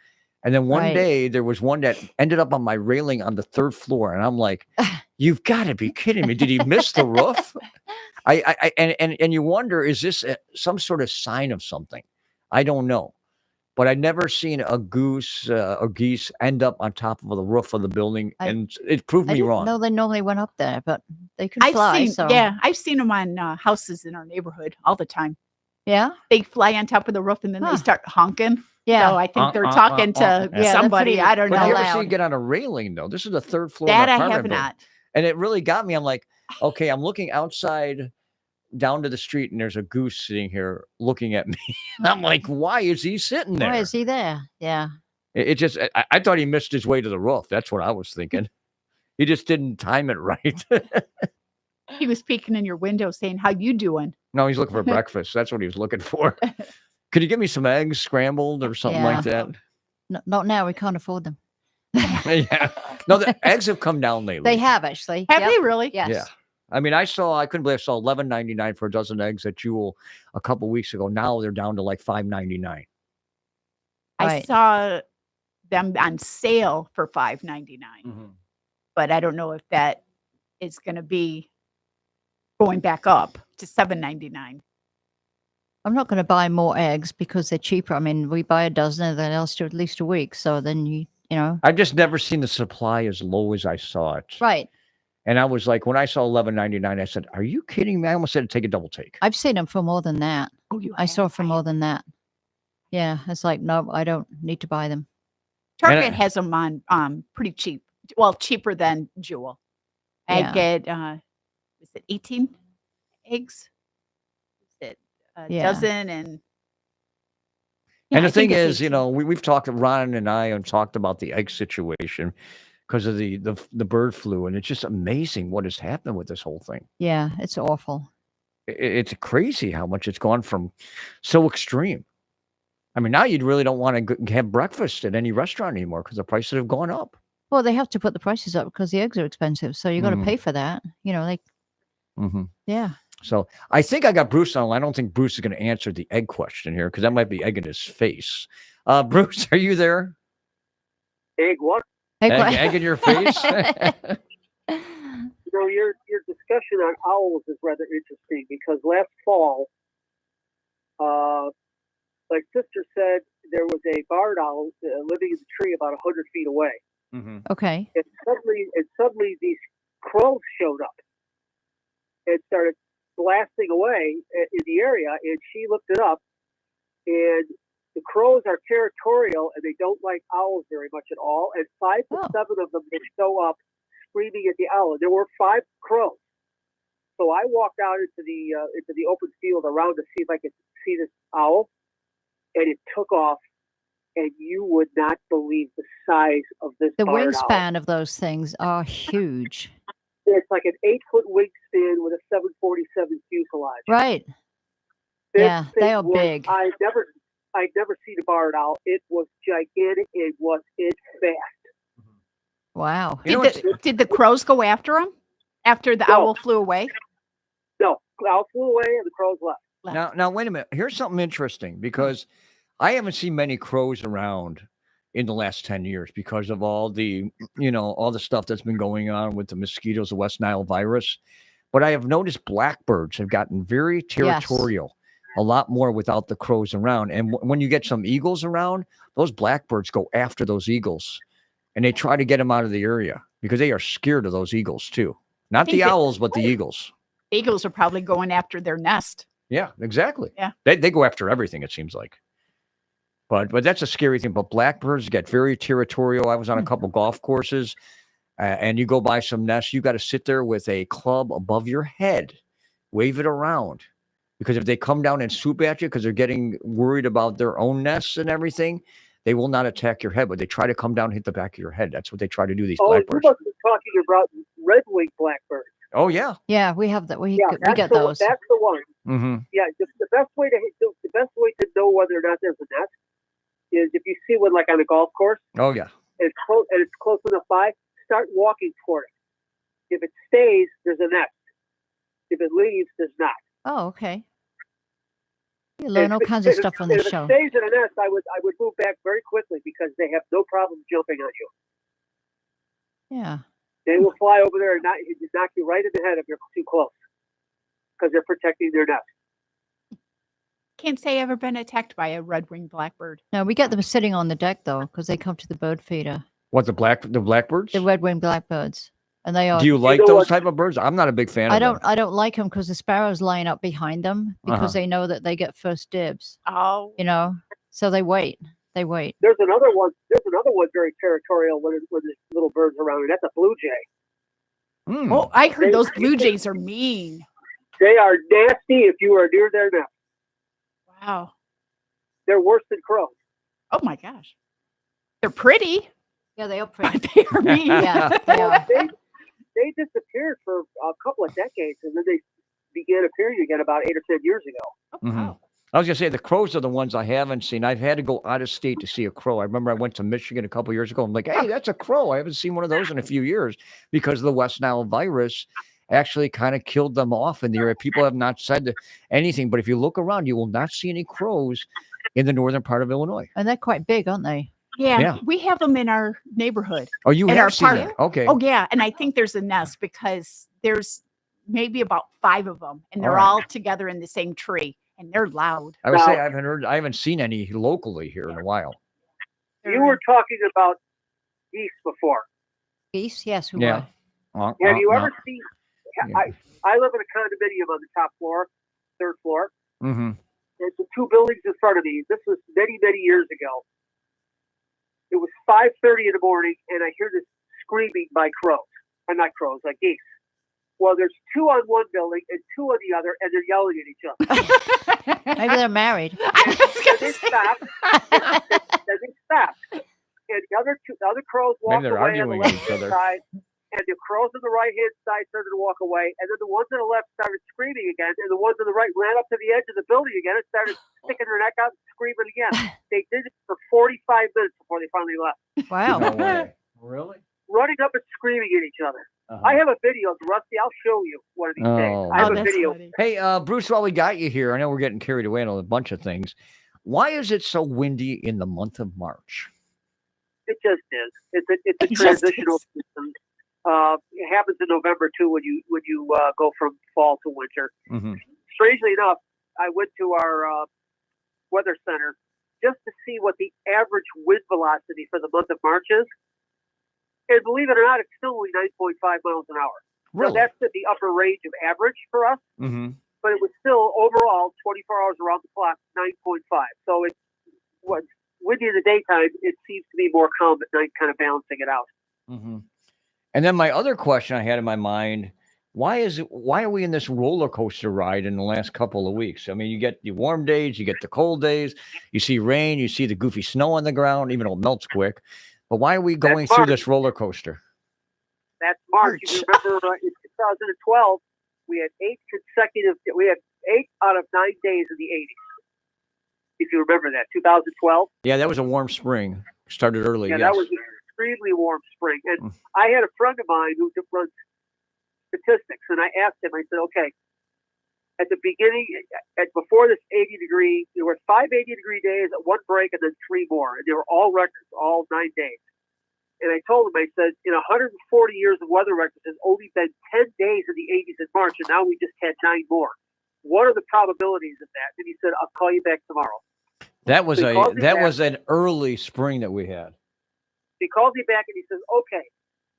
And then one Right. day there was one that ended up on my railing on the 3rd floor. And I'm like, you've got to be kidding me. Did he miss the roof? And you wonder, is this some sort of sign of something? I don't know. But I'd never seen a goose or geese end up on top of the roof of the building. And it proved I me didn't wrong. know they normally went up there, but they can fly. I've seen them on houses in our neighborhood all the time. Yeah? They fly on top of the roof and then they start honking. Yeah. So I think they're talking to somebody. I don't know. But you ever see it get on a railing, though? This is the 3rd floor That of I my have apartment building. not. And it really got me. I'm like, okay, I'm looking outside down to the street and there's a goose sitting here looking at me. I'm like, why is he sitting there? Why is he there? Yeah. It just, I thought he missed his way to the roof. That's what I was thinking. He just didn't time it right. He was peeking in your window saying, how you doing? No, he's looking for breakfast. That's what he was looking for. Could you give me some eggs scrambled or something like that? No, not now. We can't afford them. Yeah. No, the eggs have come down lately. They have actually. Have they really? Yes. Yeah. I mean, I couldn't believe I saw $11.99 for a dozen eggs at Jewel a couple weeks ago. Now they're down to like $5.99. I saw them on sale for $5.99. But I don't know if that is going to be going back up to $7.99. I'm not going to buy more eggs because they're cheaper. I mean, we buy a dozen and then else to at least a week. So then you know. I've just never seen the supply as low as I saw it. Right. And I was like, when I saw $11.99, I said, "Are you kidding me?" I almost said, "Take a double take." I've seen them for more than that. Oh, I saw for more than that. Yeah, it's like, no, I don't need to buy them. Target has them on pretty cheap. Well, cheaper than Jewel. I get, is it 18 eggs? Is it a dozen? And the thing is, you know, we've talked, Ron and I have talked about the egg situation because of the bird flu. And it's just amazing what has happened with this whole thing. Yeah, it's awful. It's crazy how much it's gone from so extreme. I mean, now you really don't want to have breakfast at any restaurant anymore because the prices have gone up. Well, they have to put the prices up because the eggs are expensive. So you got to pay for that. You know, like, yeah. So I think I got Bruce on. I don't think Bruce is going to answer the egg question here because that might be egg in his face. Bruce, are you there? Egg what? Egg in your face? You know, your discussion on owls is rather interesting because last fall, like Sister said, there was a barred owl living in the tree about 100 feet away. Okay. And suddenly these crows showed up and started blasting away in the area. And she looked it up, and the crows are territorial and they don't like owls very much at all. And 5 to 7 of them would show up screaming at the owl. There were 5 crows. So I walked out into the open field around to see if I could see this owl, and it took off. And you would not believe the size of this. The barred wingspan owl. of those things are huge. It's like an 8-foot wingspan with a 747 fuselage. Right. This Yeah, they thing are was- big. I'd never seen a barred owl. It was gigantic. It was fast. Wow. Did the crows go after him after the owl flew away? No, the owl flew away and the crows left. Now, wait a minute. Here's something interesting because I haven't seen many crows around in the last 10 years because of all the stuff that's been going on with the mosquitoes, the West Nile virus. But I have noticed blackbirds have gotten very territorial, a lot more without the crows around. And when you get some eagles around, those blackbirds go after those eagles and they try to get them out of the area because they are scared of those eagles too. Not the owls, but the eagles. Eagles are probably going after their nest. Yeah, exactly. Yeah. They go after everything, it seems like. But that's a scary thing. But blackbirds get very territorial. I was on a couple golf courses, and you go by some nests. You got to sit there with a club above your head, wave it around, because if they come down and swoop at you because they're getting worried about their own nests and everything, they will not attack your head, but they try to come down and hit the back of your head. That's what they try to do. These blackbirds. You must be talking about red-winged blackbirds. Oh yeah. Yeah, we have that. We get the, those. That's the one. Mm-hmm. Yeah, the best way to know whether or not there's a nest is if you see one like on a golf course, Oh yeah. and it's close enough by, start walking toward it. If it stays, there's a nest. If it leaves, there's not. Oh, okay. You learn all kinds of If stuff on this if show. it stays in a nest, I would move back very quickly because they have no problem jumping on you. Yeah. They will fly over there and knock you right in the head if you're too close because they're protecting their nest. Can't say I've ever been attacked by a red-winged blackbird. No, we get them sitting on the deck though, because they come to the bird feeder. What, the blackbirds? The red-winged blackbirds, and they are. Do you like those type of birds? I'm not a big fan of them. I don't like them because the sparrows line up behind them because they know that they get first dibs. Oh. You know, so they wait. They wait. There's another one very territorial when there's little birds around, and that's a blue jay. Oh, I heard those blue jays are mean. They are nasty if you are near their nest. Wow. They're worse than crows. Oh my gosh. They're pretty. Yeah, they are pretty. They are mean. Yeah, they are. They disappeared for a couple of decades, and then they began appearing again about 8 or 10 years ago. Mhm. I was gonna say the crows are the ones I haven't seen. I've had to go out of state to see a crow. I remember I went to Michigan a couple of years ago. I'm like, hey, that's a crow. I haven't seen one of those in a few years because the West Nile virus actually kind of killed them off in the area. People have not said anything, but if you look around, you will not see any crows in the northern part of Illinois. And they're quite big, aren't they? Yeah, we have them in our neighborhood. Oh, you in have our seen park. that? Okay. Oh yeah, and I think there's a nest because there's maybe about 5 of them, and they're All right. all together in the same tree, and they're loud. I would say I haven't seen any locally here in a while. You were talking about geese before. Geese, yes, we Yeah. were. Have you ever seen? I live in a condominium on the top floor, third floor. Mm-hmm. There's the 2 buildings in front of me. This was many, many years ago. It was 5:30 in the morning, and I hear this screaming by crows. Not crows, like geese. Well, there's 2 on one building and 2 on the other, and they're yelling at each other. Maybe they're married. Then they stop. Then they stop. And the other crows walk Maybe they're away on the arguing with each left-hand other. side, and the crows on the right-hand side started to walk away, and then the ones on the left started screaming again, and the ones on the right ran up to the edge of the building again and started sticking their neck out and screaming again. They did it for 45 minutes before they finally left. Wow. No way. Really? Running up and screaming at each other. I have a video, Rusty. I'll show you one of these days. Oh, I have a that's video. Hey, Bruce, while we got you here, I know we're getting carried away on a bunch of things. Why is it so windy in the month of March? It just is. It's a transitional system. It happens in November too when you go from fall to winter. Mm-hmm. Strangely enough, I went to our weather center just to see what the average wind velocity for the month of March is. And believe it or not, it's still only 9.5 miles an hour. Really? So that's at the upper range of average for us. Mm-hmm. But it was still overall 24 hours around the clock, 9.5. So it was windy in the daytime. It seems to be more calm at night, kind of balancing it out. Mm-hmm. And then my other question I had in my mind, why are we in this roller coaster ride in the last couple of weeks? I mean, you get the warm days, you get the cold days, you see rain, you see the goofy snow on the ground, even though it melts quick. But why are we going through this roller coaster? That's March. If you remember, in 2012, we had 8 out of 9 days in the 80s. If you remember that, 2012. Yeah, that was a warm spring. Started early. Yeah, yes. that was an extremely warm spring. And I had a friend of mine who runs statistics, and I asked him, I said, okay, at the beginning, before this 80-degree, there were 5 80-degree days, 1 break, and then 3 more. And they were all records, all 9 days. And I told him, I said, in 140 years of weather records, there's only been 10 days in the 80s in March, and now we just had 9 more. What are the probabilities of that? And he said, I'll call you back tomorrow. That was So was an early spring that we had. He calls me back and he says, okay,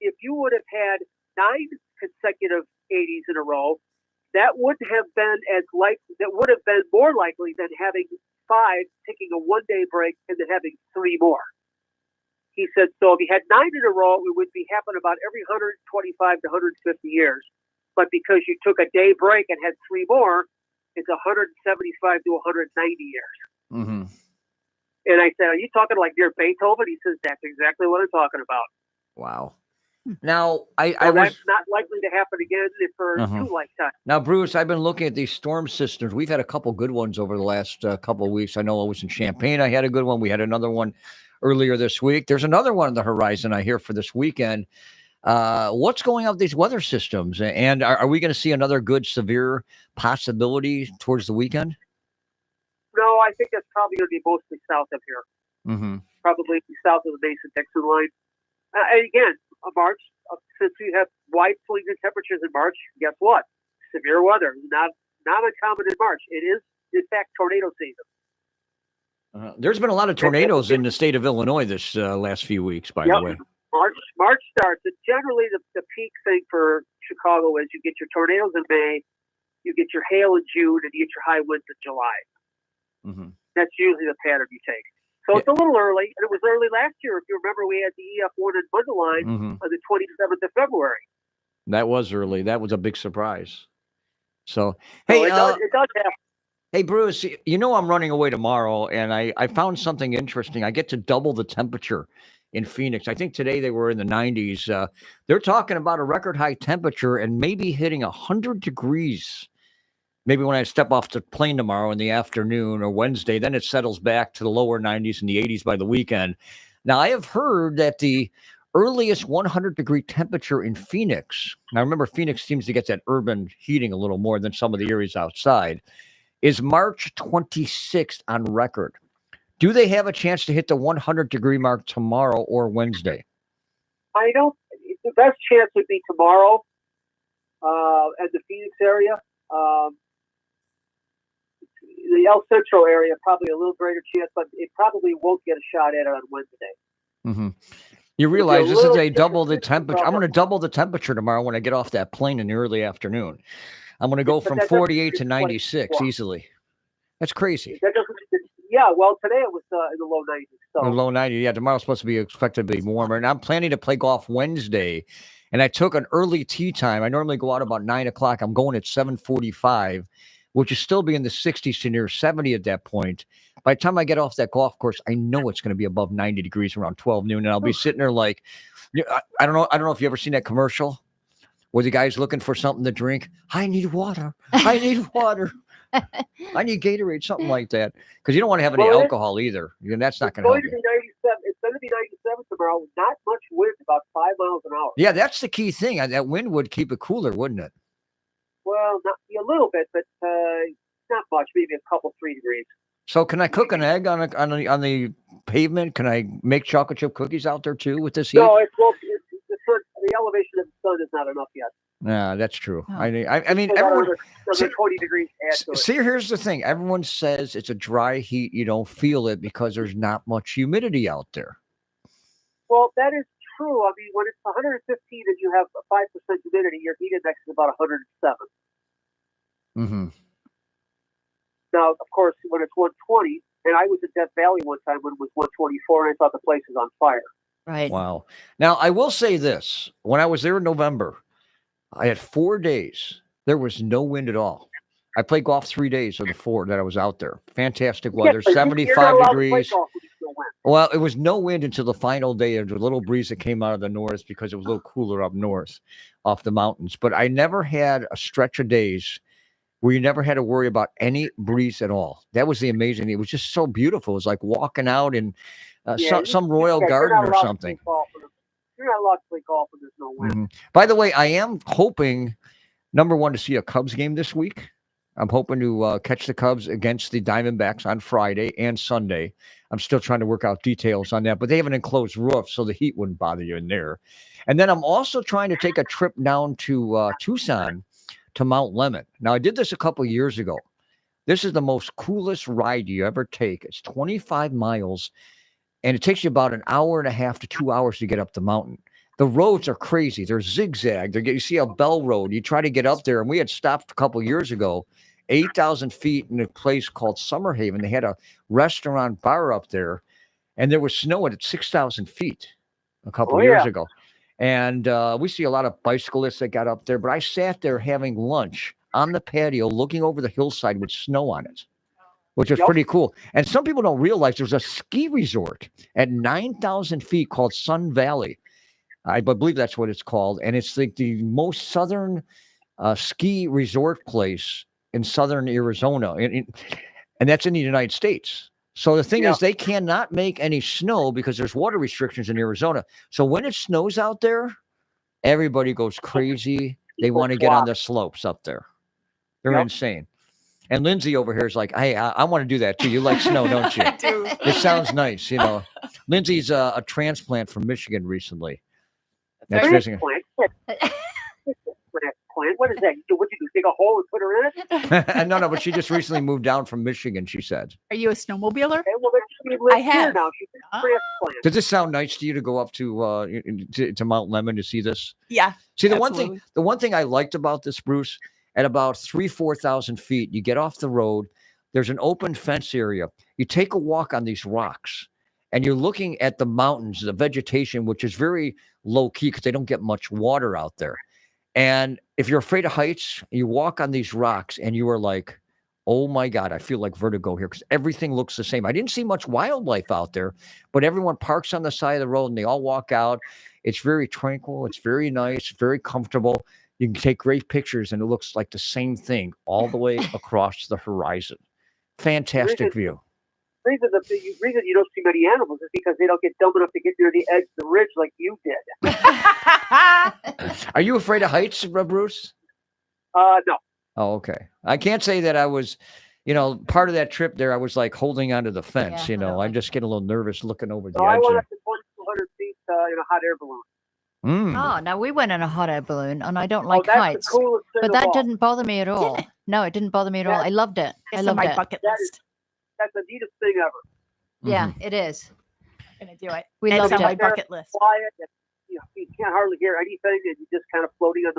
if you would have had 9 consecutive 80s in a row, that wouldn't have been that would have been more likely than having 5, taking a 1-day break, and then having 3 more. He said, so if you had 9 in a row, it would be happening about every 125 to 150 years. But because you took a day break and had 3 more, it's 175 to 190 years. Mm-hmm. And I said, are you talking like near Beethoven? He says, that's exactly what I'm talking about. Wow. Now, I So was that's not likely to happen again for Uh-huh. 2 lifetimes. Now, Bruce, I've been looking at these storm systems. We've had a couple good ones over the last couple of weeks. I know I was in Champaign. I had a good one. We had another one earlier this week. There's another one on the horizon, I hear, for this weekend. What's going on with these weather systems? And are we going to see another good severe possibility towards the weekend? No, I think that's probably going to be mostly south of here. Mm-hmm. Probably south of the Mason-Dixon line. And again, March, since we have wide swings in temperatures in March, guess what? Severe weather. Not uncommon in March. It is, in fact, tornado season. There's been a lot of tornadoes in the state of Illinois this last few weeks, by the way. March starts, and generally the peak thing for Chicago is you get your tornadoes in May, you get your hail in June, and you get your high winds in July. Mm-hmm. That's usually the pattern you take. So it's a little early, and it was early last year. If you remember, we had the EF1 and Mundelein on the 27th of February. That was early. That was a big surprise. So, So hey, it does happen. Hey, Bruce, you know I'm running away tomorrow, and I found something interesting. I get to double the temperature in Phoenix. I think today they were in the 90s. They're talking about a record high temperature and maybe hitting 100 degrees. Maybe when I step off the plane tomorrow in the afternoon or Wednesday, then it settles back to the lower 90s and the 80s by the weekend. Now, I have heard that the earliest 100-degree temperature in Phoenix, now remember, Phoenix seems to get that urban heating a little more than some of the areas outside, is March 26th on record. Do they have a chance to hit the 100-degree mark tomorrow or Wednesday? I don't. The best chance would be tomorrow at the Phoenix area. The El Centro area, probably a little greater chance, but it probably won't get a shot at it on Wednesday. Mm-hmm. You realize this is a double the temperature. I'm going to double the temperature tomorrow when I get off that plane in the early afternoon. I'm going to go from 48 to 96 easily. That's crazy. Yeah, well, today it was in the low 90s. So. The low 90s. Yeah, tomorrow's supposed to be expected to be warmer. And I'm planning to play golf Wednesday. And I took an early tee time. I normally go out about 9 o'clock. I'm going at 7:45, which is still be in the 60s to near 70 at that point. By the time I get off that golf course, I know it's going to be above 90 degrees around 12 noon. And I'll be sitting there like, I don't know if you ever seen that commercial where the guy's looking for something to drink. I need water. I need water. I need Gatorade, something like that. Because you don't want to have any alcohol either. That's not going to help you. It's going to be 97 tomorrow. Not much wind, about 5 miles an hour. Yeah, that's the key thing. That wind would keep it cooler, wouldn't it? Well, a little bit, but not much. Maybe a couple, 3 degrees. So can I cook an egg on the pavement? Can I make chocolate chip cookies out there too with this heat? No, the elevation of the sun is not enough yet. Yeah, that's true. Oh. I mean, everyone. Another 20 degrees add to it. See, here's the thing. Everyone says it's a dry heat. You don't feel it because there's not much humidity out there. Well, that is true. I mean, when it's 115 and you have 5% humidity, your heat index is about 107. Mm-hmm. Now, of course, when it's 120, and I was in Death Valley one time when it was 124, and I thought the place was on fire. Right. Wow. Now, I will say this. When I was there in November, I had 4 days. There was no wind at all. I played golf 3 days of the 4 that I was out there. Fantastic weather, 75 degrees. Well, it was no wind until the final day. There was a little breeze that came out of the north because it was a little cooler up north off the mountains. But I never had a stretch of days where you never had to worry about any breeze at all. That was the amazing. It was just so beautiful. It was like walking out in some royal garden or something. You're not allowed to play golf when there's no wind. Mm-hmm. By the way, I am hoping, number one, to see a Cubs game this week. I'm hoping to catch the Cubs against the Diamondbacks on Friday and Sunday. I'm still trying to work out details on that, but they have an enclosed roof, so the heat wouldn't bother you in there. And then I'm also trying to take a trip down to Tucson to Mount Lemmon. Now, I did this a couple years ago. This is the most coolest ride you ever take. It's 25 miles, and it takes you about an hour and a half to 2 hours to get up the mountain. The roads are crazy. They're zigzag. You see a bell road. You try to get up there, and we had stopped a couple years ago, 8,000 feet in a place called Summerhaven. They had a restaurant bar up there, and there was snow at 6,000 feet a couple years ago. And we see a lot of bicyclists that got up there, but I sat there having lunch on the patio looking over the hillside with snow on it, which was pretty cool. And some people don't realize there's a ski resort at 9,000 feet called Sun Valley. I believe that's what it's called, and it's like the most southern ski resort place in southern Arizona, and that's in the United States. So the thing is, they cannot make any snow because there's water restrictions in Arizona. So when it snows out there, everybody goes crazy. They want to get on the slopes up there. They're insane. And Lindsay over here is like, hey, I want to do that too. You like snow, don't you? I do. It sounds nice, you know. Lindsay's a transplant from Michigan recently. That's visiting. What is that? What you do? Dig a hole and put her in it? No, but she just recently moved down from Michigan, she said. Are you a snowmobiler? Well, she lives I have. here now. She's a transplant. Does this sound nice to you to go up to Mount Lemmon to see this? Yeah. See, the absolutely. one thing I liked about this, Bruce, at about 4,000 feet, you get off the road. There's an open fence area. You take a walk on these rocks, and you're looking at the mountains, the vegetation, which is very low key because they don't get much water out there. And if you're afraid of heights, you walk on these rocks, and you are like, oh my God, I feel like vertigo here because everything looks the same. I didn't see much wildlife out there, but everyone parks on the side of the road and they all walk out. It's very tranquil. It's very nice, very comfortable. You can take great pictures and it looks like the same thing all the way across the horizon. Fantastic view. The reason you don't see many animals is because they don't get dumb enough to get near the edge of the ridge like you did. Are you afraid of heights, Bruce? No. Oh, okay. I can't say that I was, part of that trip there, I was like holding onto the fence, I just get a little nervous looking over the edge. I went there. up to 2,200 feet in a hot air balloon. Oh, now we went in a hot air balloon, and I don't like that's heights, the coolest thing but of that all. didn't bother me at all. No, it didn't bother me at all. I loved it. I It's on loved my it. bucket list. That's the neatest thing ever. Yeah, it is. Gonna do it. We it's loved on it. my bucket list. Quiet. You can't hardly hear anything, and you're just kind of floating on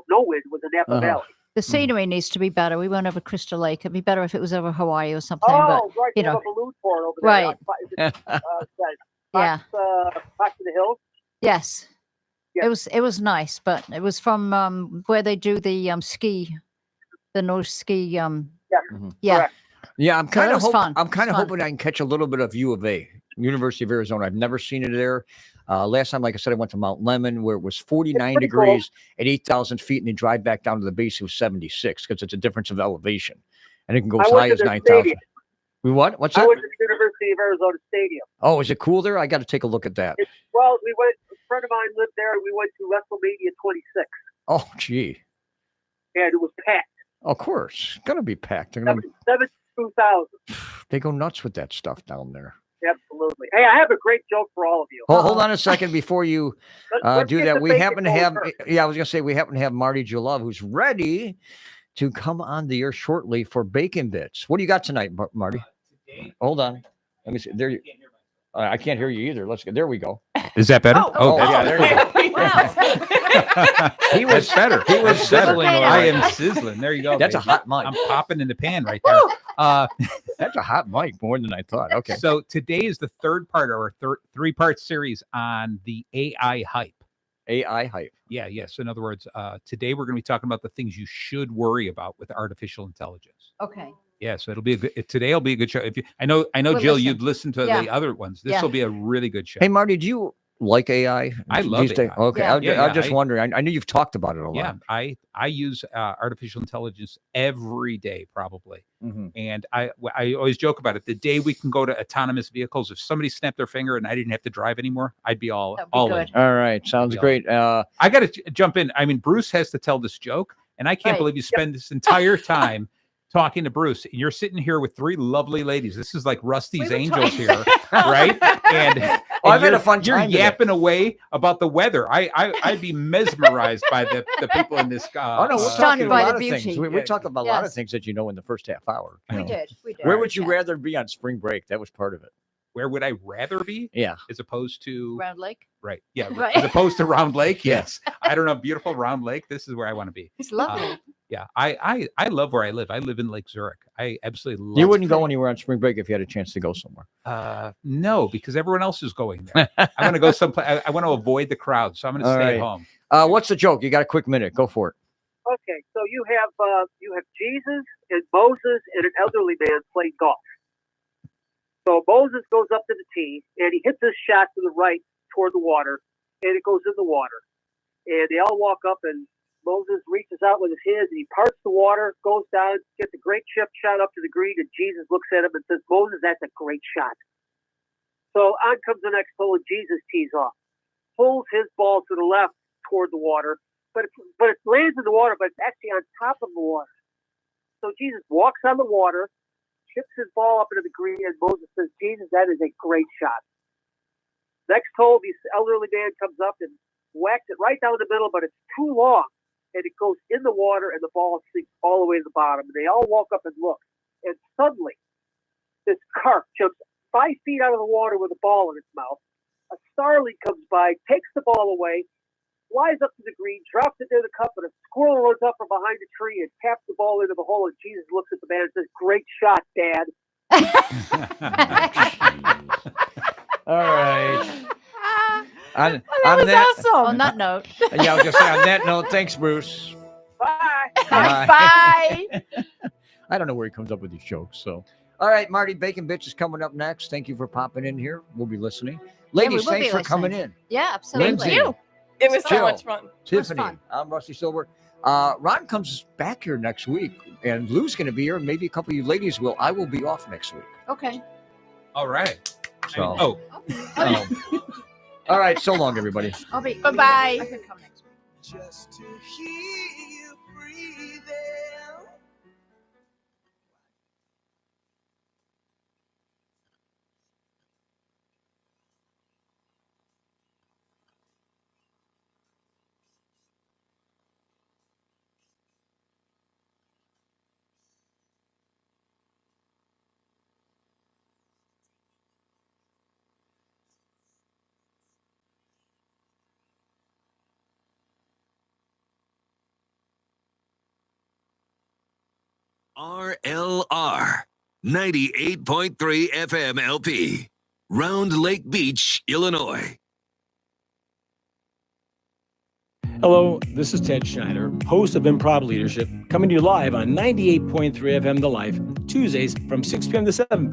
no wind with the Napa Valley. The scenery needs to be better. We went over Crystal Lake. It'd be better if it was over Hawaii or something. Oh, but, right. They have a balloon port over there. Right. Yeah. Fox in the Hills? Yes. It was nice, but it was from where they do the ski, the North Ski. Yeah. Correct. Yeah, I'm kind of fun. I'm kind of hoping I can catch a little bit of U of A, University of Arizona. I've never seen it there. Last time, like I said, I went to Mount Lemmon where it was 49 degrees at 8,000 feet, and you drive back down to the base, it was 76 because it's a difference of elevation, and it can go as high as 9,000. We what? What's that? I went to the University of Arizona Stadium. Oh, is it cool there? I got to take a look at that. Well, we went. A friend of mine lived there, and we went to WrestleMania 26. Oh, gee. And it was packed. Of course, it's gonna be packed. 72,000. They go nuts with that stuff down there. Absolutely. Hey, I have a great joke for all of you. Hold on a second before you Let's do get that. the We bacon happen to going have, first. I was going to say, we happen to have Marty Jalove, who's ready to come on the air shortly for Bacon Bits. What do you got tonight, Marty? Hold on. Let me see. There you. I can't hear you either. Let's go. There we go. Is that better? Yeah, there you go. He was better. He was sizzling. better. I am sizzling. There you go. That's a baby. hot mic. I'm popping in the pan right there. That's a hot mic, more than I thought. Okay. So today is the third part of our three-part series on the AI hype. AI hype. Yeah, yes. In other words, today we're going to be talking about the things you should worry about with artificial intelligence. Okay. Yeah, so it'll be today will be a good show. If you, I know, We'll Jill, listen. you'd listen to the other ones. This will be a really good show. Hey, Marty, do you like AI? I love these days? AI. Okay, Yeah. I'm just wondering. I knew you've talked about it a lot. Yeah, I use artificial intelligence every day, probably. And I always joke about it. The day we can go to autonomous vehicles, if somebody snapped their finger and I didn't have to drive anymore, I'd be all in. All right, sounds great. I got to jump in. I mean, Bruce has to tell this joke, and I can't believe you spend this entire time talking to Bruce, and you're sitting here with three lovely ladies. This is like Rusty's Angels here, right? And I've had a fun you're time yapping away about the weather. I'd be mesmerized by the people in this. Oh no, we're talking about a lot of things. We talked about a lot of things that you know in the first half hour. We did. Where would you rather be on spring break? That was part of it. Where would I rather be? Yeah. As opposed to Round Lake. Right. Yeah. Right. As opposed to Round Lake. Yes. I don't know. Beautiful Round Lake. This is where I want to be. It's lovely. Yeah. I love where I live. I live in Lake Zurich. I absolutely love You wouldn't go anywhere on spring break if you had a chance to go somewhere. No, because everyone else is going there. I want to go someplace. I want to avoid the crowd. So I'm going to stay at home. What's the joke? You got a quick minute. Go for it. Okay, so you have Jesus and Moses and an elderly man playing golf. So Moses goes up to the tee and he hits his shot to the right toward the water, and it goes in the water. And they all walk up, and Moses reaches out with his hands, and he parts the water, goes down, gets a great chip shot up to the green, and Jesus looks at him and says, Moses, that's a great shot. So on comes the next hole, and Jesus tees off, pulls his ball to the left toward the water, but it lands in the water, but it's actually on top of the water. So Jesus walks on the water, chips his ball up into the green, and Moses says, Jesus, that is a great shot. Next hole, this elderly man comes up and whacks it right down the middle, but it's too long, and it goes in the water, and the ball sinks all the way to the bottom. And they all walk up and look, and suddenly this carp jumps 5 feet out of the water with a ball in its mouth. A starling comes by, takes the ball away, flies up to the green, drops it near the cup, and a squirrel runs up from behind a tree and taps the ball into the hole. And Jesus looks at the man and says, "Great shot, Dad." All right. That was awesome. On that note. Yeah, I was just saying, on that note, thanks, Bruce. Bye. Bye. I don't know where he comes up with these jokes. So, all right, Marty Bacon Bitch is coming up next. Thank you for popping in here. We'll be listening. Ladies, will thanks be for listening. coming in. Yeah, absolutely. Lindsay, It was so Jill, much fun. Tiffany, I'm Rusty Silver. Ron comes back here next week, and Lou's going to be here, and maybe a couple of you ladies will. I will be off next week. Okay. All right. So, all right. So long, everybody. I'll be. Bye-bye. I can come next week. Just to hear you breathing. RLR 98.3 FM LP, Round Lake Beach, Illinois. Hello, this is Ted Schneider, host of Improv Leadership, coming to you live on 98.3 FM The Life, Tuesdays from 6 p.m. to 7 p.m.